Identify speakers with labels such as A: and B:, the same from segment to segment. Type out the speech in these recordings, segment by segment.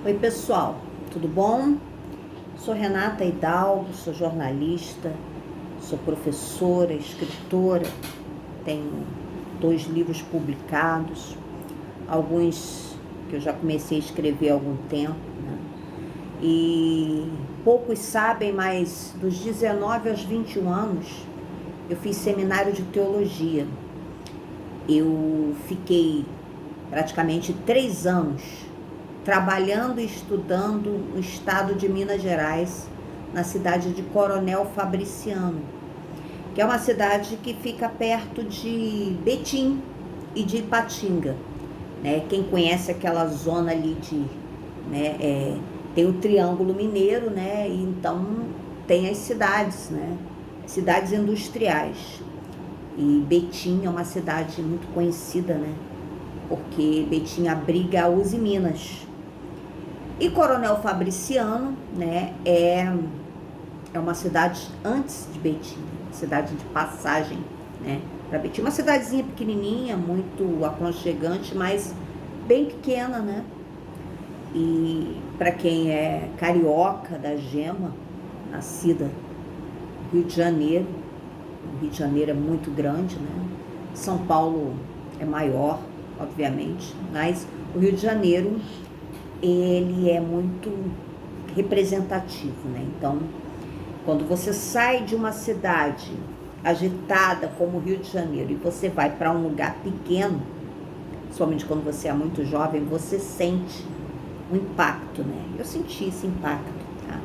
A: Oi pessoal, tudo bom? Sou Renata Hidalgo, sou jornalista, sou professora, escritora, tenho 2 livros publicados, alguns que eu já comecei a escrever há algum tempo, né? E poucos sabem, mas dos 19 aos 21 anos eu fiz seminário de teologia. Eu fiquei praticamente 3 anos trabalhando e estudando no estado de Minas Gerais, na cidade de Coronel Fabriciano, que é uma cidade que fica perto de Betim e de Ipatinga, né? Quem conhece aquela zona ali tem o Triângulo Mineiro, né? E então tem as cidades, né? Cidades industriais. E Betim é uma cidade muito conhecida, né? Porque Betim abriga a Uzi Minas. E Coronel Fabriciano, né, é uma cidade antes de Betim, cidade de passagem, né, para Betim. Uma cidadezinha pequenininha, muito aconchegante, mas bem pequena, né? E para quem é carioca da Gema, nascida no Rio de Janeiro, o Rio de Janeiro é muito grande, né? São Paulo é maior, obviamente, mas o Rio de Janeiro ele é muito representativo, né? Então, quando você sai de uma cidade agitada como o Rio de Janeiro e você vai para um lugar pequeno, somente quando você é muito jovem, você sente um impacto, né? Eu senti esse impacto, tá?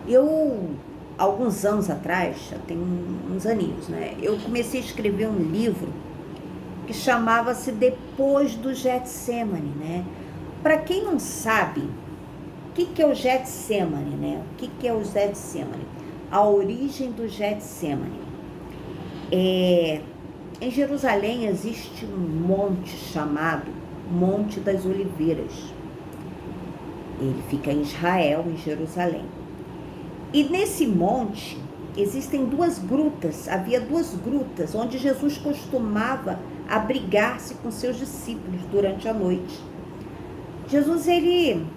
A: Eu, alguns anos atrás, já tem uns aninhos, né? Eu comecei a escrever um livro que chamava-se Depois do Getsemane, né? Para quem não sabe, o que é o Getsemane, né? O que é o Getsemane? A origem do Getsemane. Em Jerusalém existe um monte chamado Monte das Oliveiras. Ele fica em Israel, em Jerusalém. E nesse monte existem 2 grutas, havia 2 grutas onde Jesus costumava abrigar-se com seus discípulos durante a noite. Jesus, ele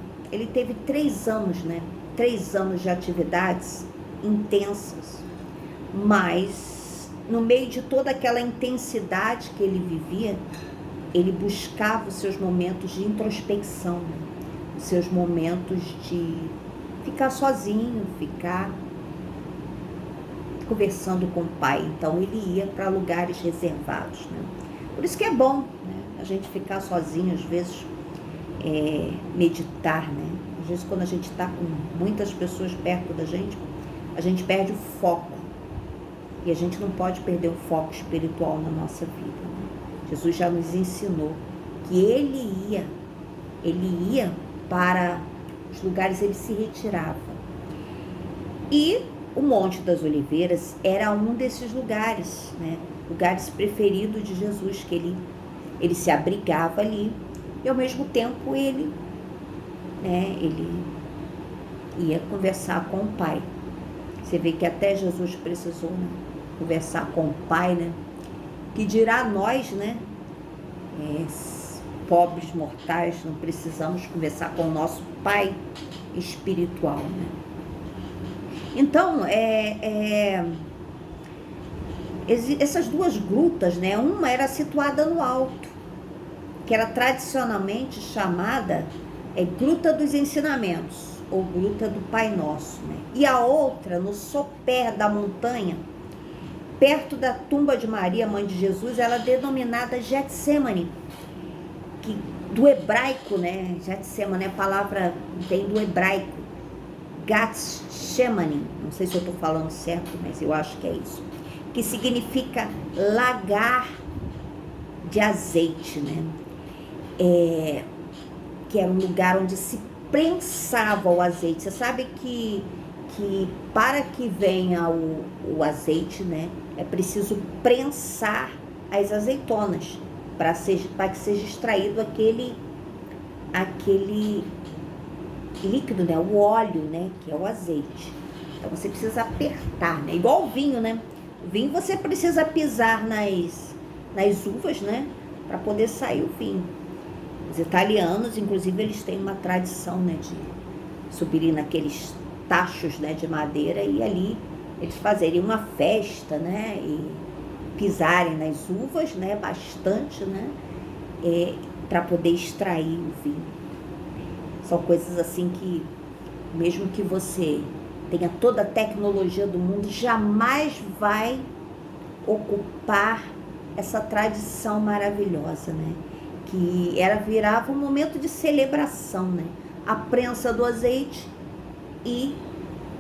A: teve 3 anos, né? 3 anos de atividades intensas, mas no meio de toda aquela intensidade que ele vivia, ele buscava os seus momentos de introspecção, né? Os seus momentos de ficar sozinho, ficar conversando com o Pai. Então ele ia para lugares reservados, né? Por isso que é bom, né? A gente ficar sozinho, às vezes meditar, né? Às vezes quando a gente está com muitas pessoas perto da gente, a gente perde o foco. E a gente não pode perder o foco espiritual na nossa vida, né? Jesus já nos ensinou que ele ia para os lugares, ele se retirava. E o Monte das Oliveiras era um desses lugares, né? Lugares preferidos de Jesus, que ele se abrigava ali. E ao mesmo tempo ele ia conversar com o Pai. Você vê que até Jesus precisou, né, conversar com o Pai, né? Que dirá nós, né? Pobres mortais, não precisamos conversar com o nosso Pai espiritual, né? Então, essas 2 grutas, né? Uma era situada no alto, que era tradicionalmente chamada Gruta dos Ensinamentos, ou Gruta do Pai Nosso, né? E a outra, no sopé da montanha, perto da tumba de Maria, mãe de Jesus, ela é denominada Getsemane, que do hebraico, né? Getsemane, a palavra vem do hebraico, Gatshemane, não sei se eu estou falando certo, mas eu acho que é isso, que significa lagar de azeite, né? Que era um lugar onde se prensava o azeite. Você sabe que para que venha o azeite, né, é preciso prensar as azeitonas para que seja extraído aquele líquido, né, o óleo, né, que é o azeite. Então você precisa apertar, né, igual o vinho, né? O vinho você precisa pisar nas uvas, né, para poder sair o vinho. Os italianos, inclusive, eles têm uma tradição, né, de subirem naqueles tachos, né, de madeira e ali eles fazerem uma festa, né, e pisarem nas uvas, né, bastante, né, para poder extrair o vinho. São coisas assim que, mesmo que você tenha toda a tecnologia do mundo, jamais vai ocupar essa tradição maravilhosa, né? Que virava um momento de celebração, né? A prensa do azeite e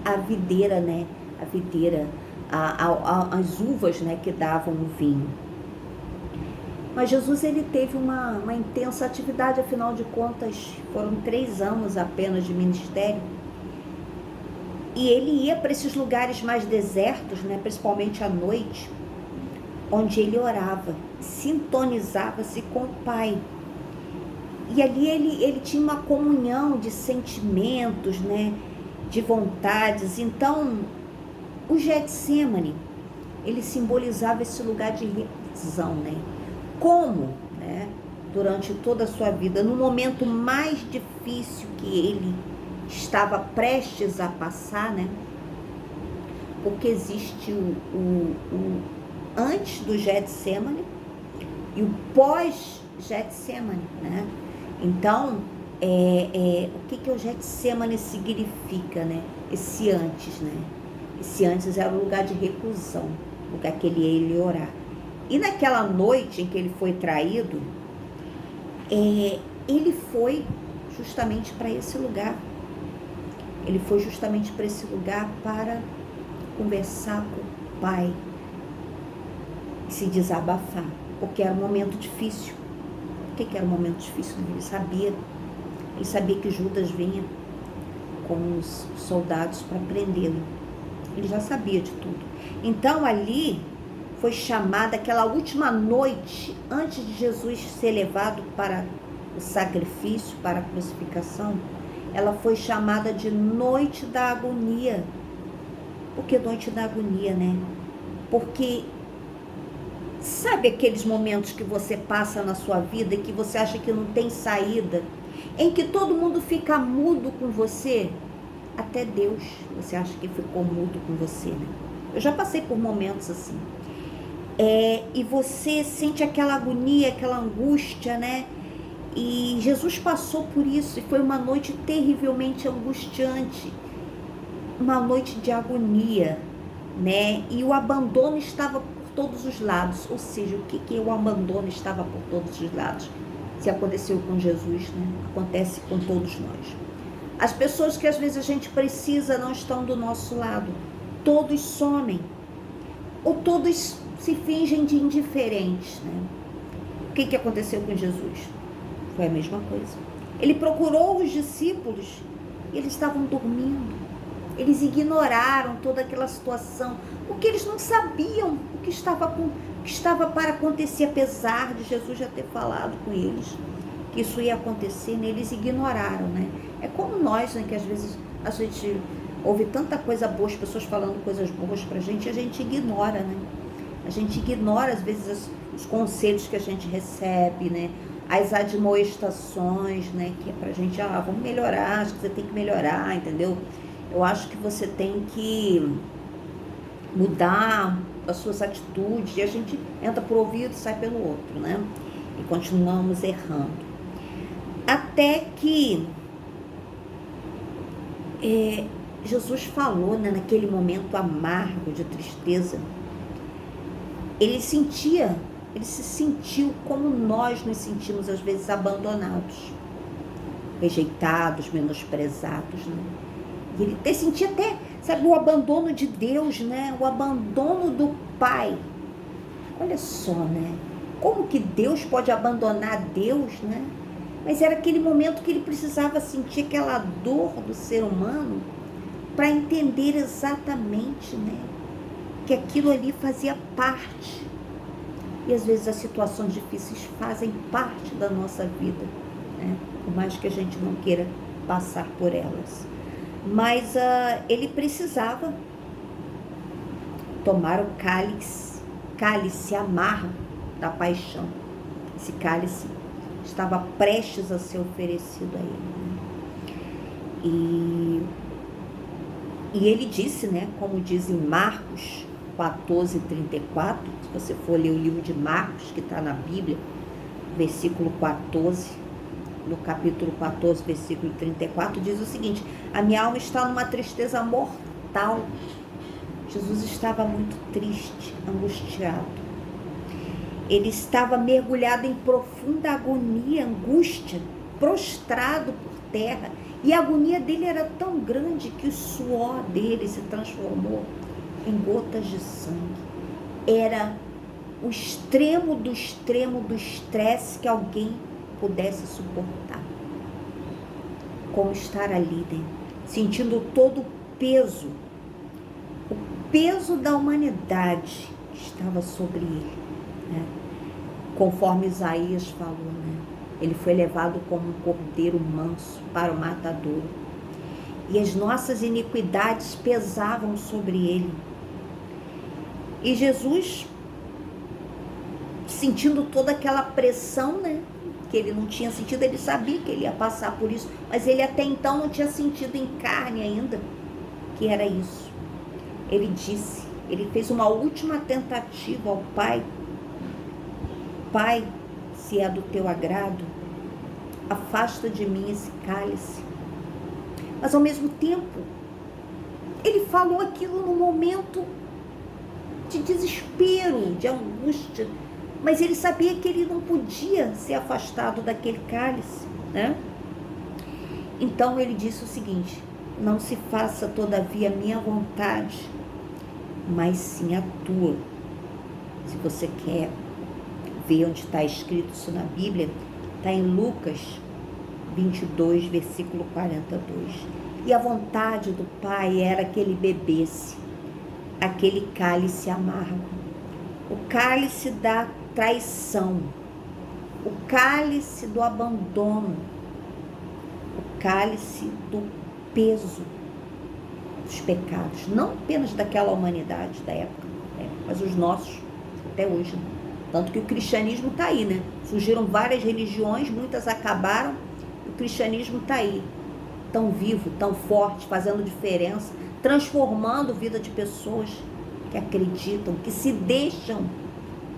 A: a videira, né? A videira, as uvas, né? Que davam o vinho. Mas Jesus, ele teve uma intensa atividade, afinal de contas, foram 3 anos apenas de ministério. E ele ia para esses lugares mais desertos, né? Principalmente à noite, onde ele orava, sintonizava-se com o Pai. E ali ele tinha uma comunhão de sentimentos, né, de vontades. Então, o Getsêmani, ele simbolizava esse lugar de reflexão, né? Como, né, durante toda a sua vida, no momento mais difícil que ele estava prestes a passar, né? Porque existe o antes do Getsêmani e o pós-Getsêmani, né? Então, o que o Getsêmani significa, né? Esse antes, né? Esse antes era o lugar de reclusão, o lugar que ele ia orar. E naquela noite em que ele foi traído, ele foi justamente para esse lugar. Ele foi justamente para esse lugar para conversar com o Pai, se desabafar, porque era um momento difícil. Por que era um momento difícil? Ele sabia que Judas vinha com os soldados para prendê-lo. Ele já sabia de tudo. Então ali foi chamada aquela última noite antes de Jesus ser levado para o sacrifício, para a crucificação. Ela foi chamada de noite da agonia. Por que noite da agonia, né? Porque sabe aqueles momentos que você passa na sua vida e que você acha que não tem saída? Em que todo mundo fica mudo com você? Até Deus, você acha que ficou mudo com você, né? Eu já passei por momentos assim. E você sente aquela agonia, aquela angústia, né? E Jesus passou por isso e foi uma noite terrivelmente angustiante. Uma noite de agonia, né? E o abandono estava por todos os lados. Ou seja, o que o abandono estava por todos os lados? Se aconteceu com Jesus, né? Acontece com todos nós. As pessoas que às vezes a gente precisa não estão do nosso lado. Todos somem. Ou todos se fingem de indiferentes, né? O que aconteceu com Jesus? Foi a mesma coisa. Ele procurou os discípulos e eles estavam dormindo. Eles ignoraram toda aquela situação, porque eles não sabiam o que estava para acontecer, apesar de Jesus já ter falado com eles que isso ia acontecer, né? Eles ignoraram, né? É como nós, né? Que às vezes a gente ouve tanta coisa boa, as pessoas falando coisas boas pra gente, e a gente ignora, né? A gente ignora, às vezes, os conselhos que a gente recebe, né? As admoestações, né? Que é pra gente, vamos melhorar, acho que você tem que melhorar, entendeu? Eu acho que você tem que mudar as suas atitudes, e a gente entra por ouvido e sai pelo outro, né? E continuamos errando. Até que Jesus falou, né, naquele momento amargo de tristeza, ele se sentiu como nós nos sentimos às vezes abandonados, rejeitados, menosprezados, né? E ele sentia até, sabe, o abandono de Deus, né? O abandono do Pai. Olha só, né? Como que Deus pode abandonar Deus, né? Mas era aquele momento que ele precisava sentir aquela dor do ser humano para entender exatamente, né, que aquilo ali fazia parte. E às vezes as situações difíceis fazem parte da nossa vida, né? Por mais que a gente não queira passar por elas. Mas ele precisava tomar o cálice amargo da paixão. Esse cálice estava prestes a ser oferecido a ele. E ele disse, né, como diz em Marcos 14:34, se você for ler o livro de Marcos, que está na Bíblia, versículo 14, no capítulo 14, versículo 34, diz o seguinte: a minha alma está numa tristeza mortal. Jesus estava muito triste, angustiado. Ele estava mergulhado em profunda agonia, angústia, prostrado por terra. E a agonia dele era tão grande que o suor dele se transformou em gotas de sangue. Era o extremo do estresse que alguém pudesse suportar. Como estar ali, né? Sentindo todo o peso da humanidade que estava sobre ele, né? Conforme Isaías falou, né? Ele foi levado como um cordeiro manso para o matadouro. E as nossas iniquidades pesavam sobre ele. E Jesus, sentindo toda aquela pressão, né, que ele não tinha sentido, ele sabia que ele ia passar por isso, mas ele até então não tinha sentido em carne ainda que era isso. Ele disse, ele fez uma última tentativa ao Pai: Pai, se é do teu agrado, afasta de mim esse cálice. Mas ao mesmo tempo, ele falou aquilo num momento de desespero, de angústia, mas ele sabia que ele não podia ser afastado daquele cálice, né? Então ele disse o seguinte: não se faça todavia a minha vontade, mas sim a tua. Se você quer ver onde está escrito isso na Bíblia, está em Lucas 22, versículo 42. E a vontade do Pai era que ele bebesse aquele cálice amargo, o cálice da traição, o cálice do abandono, o cálice do peso dos pecados, não apenas daquela humanidade da época, né, mas os nossos até hoje, né? Tanto que o cristianismo está aí, né? Surgiram várias religiões, muitas acabaram, e o cristianismo está aí, tão vivo, tão forte, fazendo diferença, transformando a vida de pessoas que acreditam, que se deixam,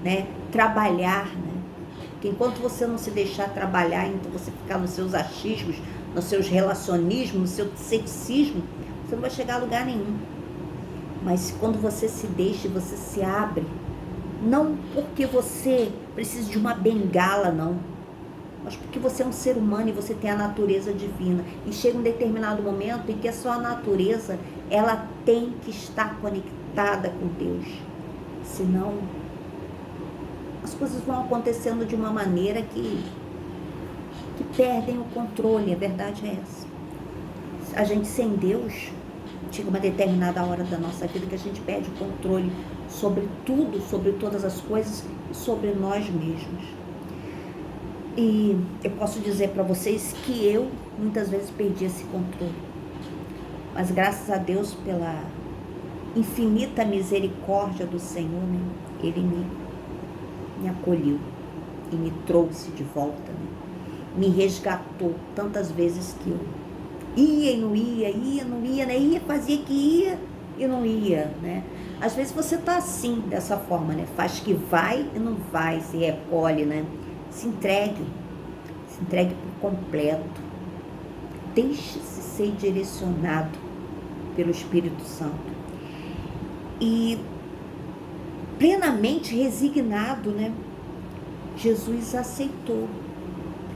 A: né, trabalhar, né? Porque enquanto você não se deixar trabalhar, então você ficar nos seus achismos, nos seus relacionismos, no seu ceticismo, você não vai chegar a lugar nenhum. Mas quando você se deixa, você se abre, não porque você precisa de uma bengala, não, mas porque você é um ser humano e você tem a natureza divina. E chega um determinado momento em que a sua natureza, ela tem que estar conectada com Deus. Senão, as coisas vão acontecendo de uma maneira que perdem o controle. A verdade é essa. A gente sem Deus, chega uma determinada hora da nossa vida que a gente perde o controle sobre tudo, sobre todas as coisas e sobre nós mesmos. E eu posso dizer para vocês que eu muitas vezes perdi esse controle, mas graças a Deus, pela infinita misericórdia do Senhor, né, Ele me acolheu e me trouxe de volta, né, me resgatou tantas vezes que eu ia e não ia, né, ia, fazia que ia e não ia, né. Às vezes você tá assim, dessa forma, né, faz que vai e não vai, se recolhe, né. Se entregue por completo, deixe-se ser direcionado pelo Espírito Santo e plenamente resignado, né? Jesus aceitou,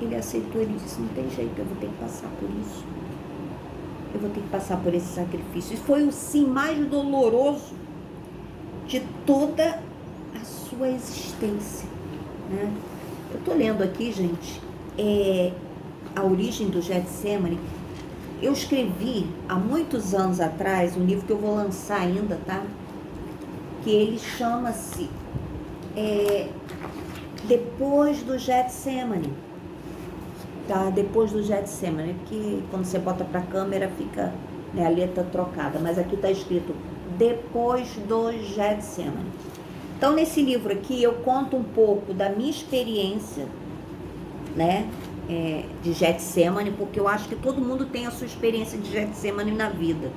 A: ele disse: não tem jeito, eu vou ter que passar por isso, eu vou ter que passar por esse sacrifício. E foi o sim mais doloroso de toda a sua existência, né? Eu estou lendo aqui, gente, A Origem do Getsemane. Eu escrevi há muitos anos atrás um livro que eu vou lançar ainda, tá? Que ele chama-se Depois do Getsemane, tá? Depois do Getsemane, porque quando você bota para a câmera fica, né, a letra trocada, mas aqui está escrito Depois do Getsemane. Então, nesse livro aqui, eu conto um pouco da minha experiência né, de Getsemane, porque eu acho que todo mundo tem a sua experiência de Getsemane na vida,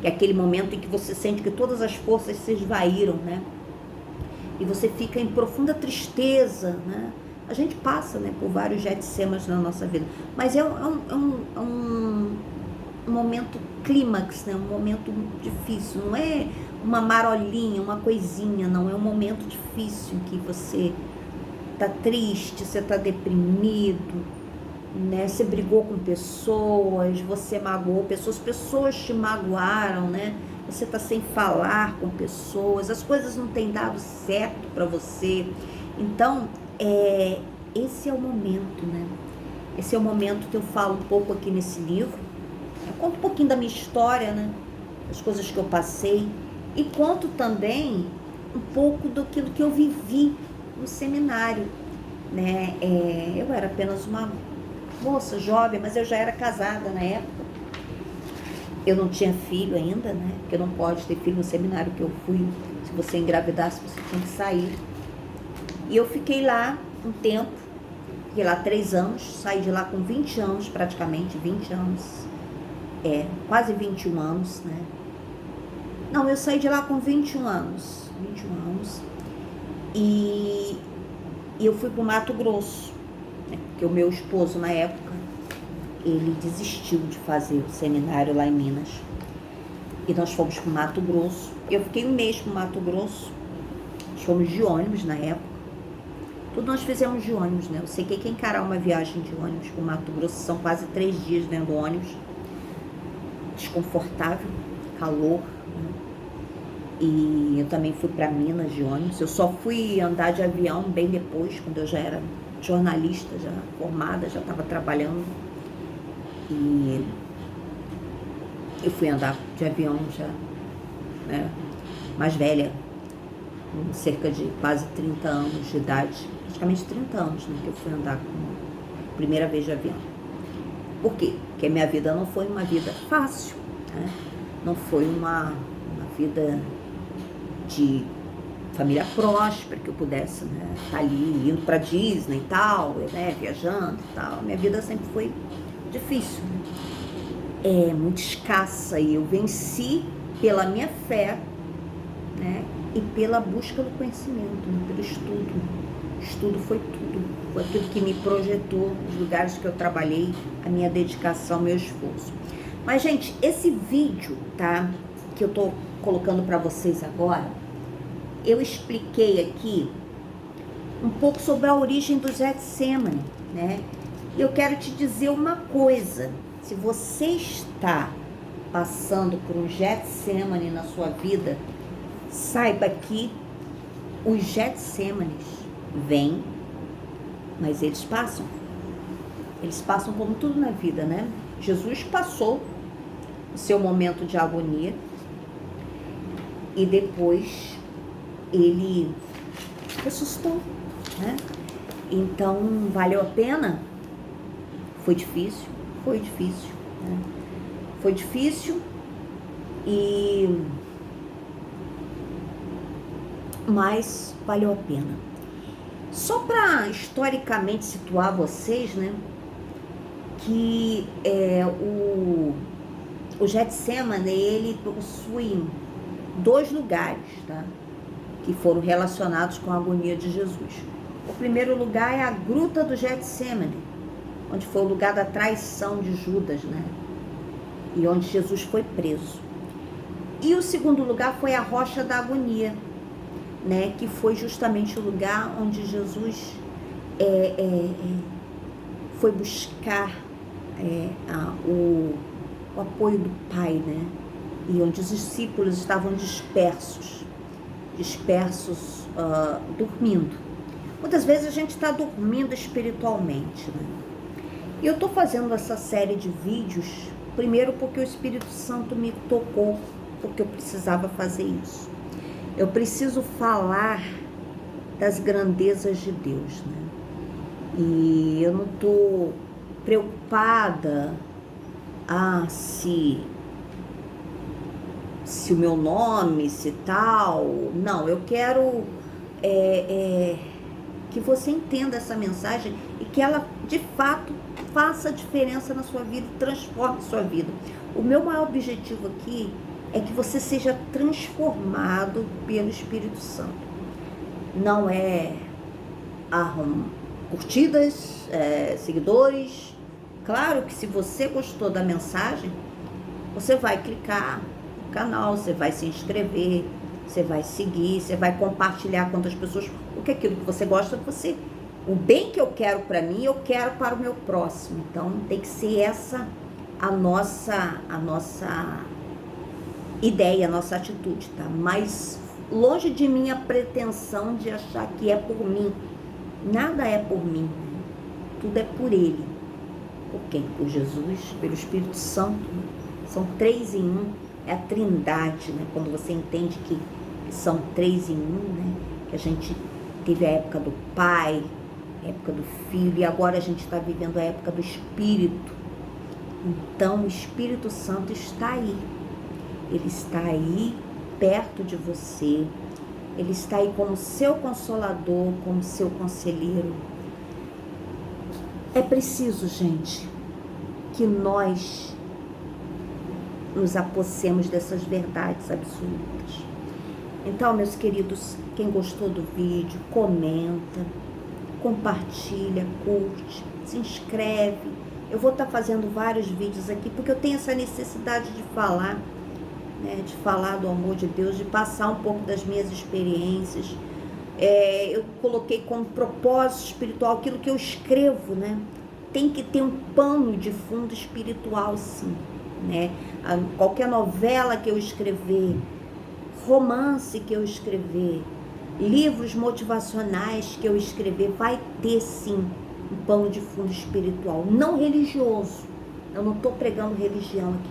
A: que é aquele momento em que você sente que todas as forças se esvaíram, né, e você fica em profunda tristeza, né. A gente passa, né, por vários Getsemanes na nossa vida, mas é um momento clímax, né, um momento difícil, não é uma marolinha, uma coisinha, não, é um momento difícil em que você tá triste, você tá deprimido, né, você brigou com pessoas, você magoou pessoas te magoaram, né, você tá sem falar com pessoas, as coisas não têm dado certo para você, então, esse é o momento, né, esse é o momento que eu falo um pouco aqui nesse livro, eu conto um pouquinho da minha história, né, das coisas que eu passei, e conto também um pouco daquilo que eu vivi no seminário, né, eu era apenas uma moça jovem, mas eu já era casada na época, eu não tinha filho ainda, né, porque não pode ter filho no seminário que eu fui, se você engravidasse você tinha que sair, e eu fiquei lá um tempo, fiquei lá 3 anos, saí de lá com 20 anos praticamente, 20 anos, quase 21 anos, né, não, eu saí de lá com 21 anos, e eu fui pro Mato Grosso, né, porque o meu esposo na época, ele desistiu de fazer o seminário lá em Minas, e nós fomos pro Mato Grosso, eu fiquei um mês pro Mato Grosso, nós fomos de ônibus na época, tudo nós fizemos de ônibus, né, eu sei que encarar uma viagem de ônibus pro Mato Grosso, são quase 3 dias dentro do ônibus, desconfortável, calor, né? E eu também fui para Minas de ônibus, eu só fui andar de avião bem depois, quando eu já era jornalista, já formada, já estava trabalhando, e eu fui andar de avião já, né, mais velha, com cerca de quase 30 anos de idade, praticamente 30 anos, né, que eu fui andar com primeira vez de avião. Por quê? Porque a minha vida não foi uma vida fácil, né? Não foi uma vida de família próspera, que eu pudesse, né, estar ali indo para Disney e tal, né, viajando e tal. Minha vida sempre foi difícil, né? Muito escassa, e eu venci pela minha fé, né, e pela busca do conhecimento, né, pelo estudo. O estudo foi tudo, foi aquilo que me projetou nos lugares que eu trabalhei, a minha dedicação, meu esforço. Mas, gente, esse vídeo, tá, que eu tô colocando para vocês agora, eu expliquei aqui um pouco sobre a origem do Getsemane, né? Eu quero te dizer uma coisa, se você está passando por um Getsemane na sua vida, saiba que os Getsemanes vêm, mas eles passam como tudo na vida, né? Jesus passou o seu momento de agonia, e depois ele ressuscitou, né? Então, valeu a pena? Foi difícil, né? Foi difícil, mas valeu a pena. Só para historicamente situar vocês, né, que o Getsemane, ele possui 2 lugares, tá, que foram relacionados com a agonia de Jesus. O primeiro lugar é a Gruta do Getsemane, onde foi o lugar da traição de Judas, né, e onde Jesus foi preso. E o segundo lugar foi a Rocha da Agonia, né, que foi justamente o lugar onde Jesus foi buscar o apoio do Pai, né, e onde os discípulos estavam dispersos, dormindo. Muitas vezes a gente está dormindo espiritualmente, né? E eu estou fazendo essa série de vídeos, primeiro porque o Espírito Santo me tocou, porque eu precisava fazer isso. Eu preciso falar das grandezas de Deus, né? E eu não estou preocupada se o meu nome, se tal. Não, eu quero que você entenda essa mensagem e que ela de fato, faça a diferença na sua vida, transforme a sua vida. O meu maior objetivo aqui é que você seja transformado pelo Espírito Santo. Não é curtidas, seguidores. Claro que se você gostou da mensagem, você vai clicar no canal, você vai se inscrever, você vai seguir, você vai compartilhar com outras pessoas, porque aquilo que você gosta, o bem que eu quero para mim, eu quero para o meu próximo. Então tem que ser essa a nossa ideia, a nossa atitude, tá? Mas longe de mim a pretensão de achar que é por mim. Nada é por mim, tudo é por Ele. Por quem? Por Jesus, pelo Espírito Santo. São 3 em 1, é a trindade, né? Quando você entende que são 3 em 1, né? Que a gente teve a época do Pai, a época do Filho, e agora a gente está vivendo a época do Espírito. Então o Espírito Santo está aí. Ele está aí perto de você. Ele está aí como seu consolador, como seu conselheiro. É preciso, gente, que nós nos apossemos dessas verdades absolutas. Então, meus queridos, quem gostou do vídeo, comenta, compartilha, curte, se inscreve. Eu vou estar fazendo vários vídeos aqui, porque eu tenho essa necessidade de falar, né, de falar do amor de Deus, de passar um pouco das minhas experiências. Eu coloquei como propósito espiritual aquilo que eu escrevo, né? Tem que ter um pano de fundo espiritual, sim, né? Qualquer novela que eu escrever, romance que eu escrever, livros motivacionais que eu escrever, vai ter, sim, um pano de fundo espiritual, não religioso. Eu não estou pregando religião aqui.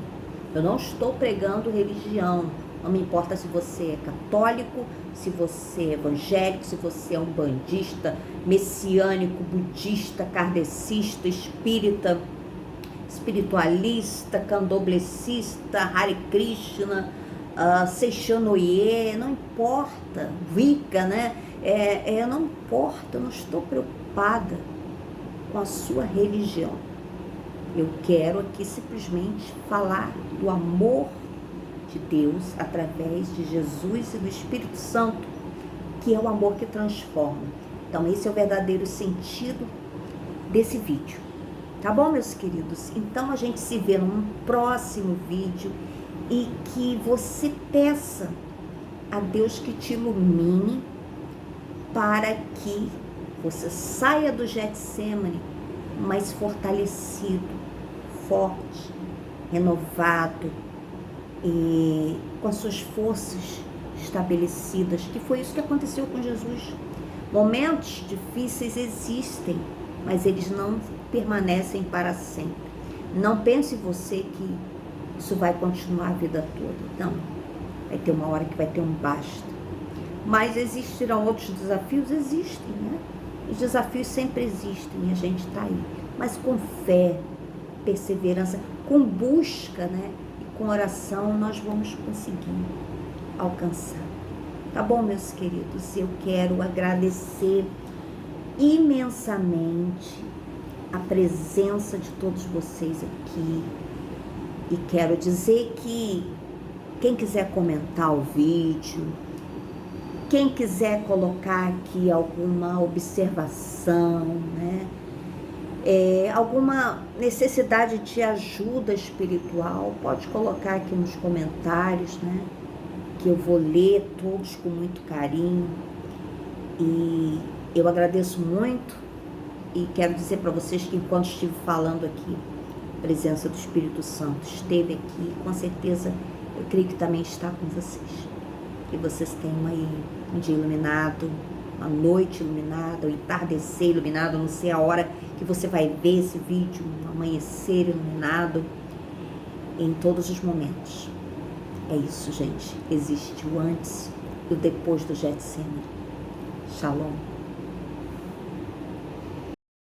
A: Eu não estou pregando religião. Não me importa se você é católico, se você é evangélico, se você é umbandista, messiânico, budista, kardecista, espírita, espiritualista, candomblessista, Hare Krishna, Seixanoye, não importa, Wicca, né? Não importa, eu não estou preocupada com a sua religião. Eu quero aqui simplesmente falar do amor de Deus através de Jesus e do Espírito Santo, que é o amor que transforma. Então esse é o verdadeiro sentido desse vídeo. Tá bom, meus queridos? Então a gente se vê num próximo vídeo e que você peça a Deus que te ilumine para que você saia do Getsemane mais fortalecido, forte, renovado e com as suas forças estabelecidas, que foi isso que aconteceu com Jesus. Momentos difíceis existem, mas eles não permanecem para sempre. Não pense você que isso vai continuar a vida toda. Não. Vai ter uma hora que vai ter um basta. Mas existirão outros desafios? Existem, né? Os desafios sempre existem e a gente está aí. Mas com fé, perseverança, com busca, né? E com oração nós vamos conseguir alcançar. Tá bom, meus queridos? Eu quero agradecer imensamente a presença de todos vocês aqui. E quero dizer que quem quiser comentar o vídeo, quem quiser colocar aqui alguma observação, né? Alguma necessidade de ajuda espiritual, pode colocar aqui nos comentários, né? Que eu vou ler todos com muito carinho. E eu agradeço muito e quero dizer para vocês que enquanto estive falando aqui, a presença do Espírito Santo esteve aqui, com certeza eu creio que também está com vocês. Que vocês tenham aí um dia iluminado, uma noite iluminada, um entardecer iluminado, não sei a hora que você vai ver esse vídeo, um amanhecer iluminado, em todos os momentos. É isso, gente. Existe o antes e o depois do Getsemane. Shalom.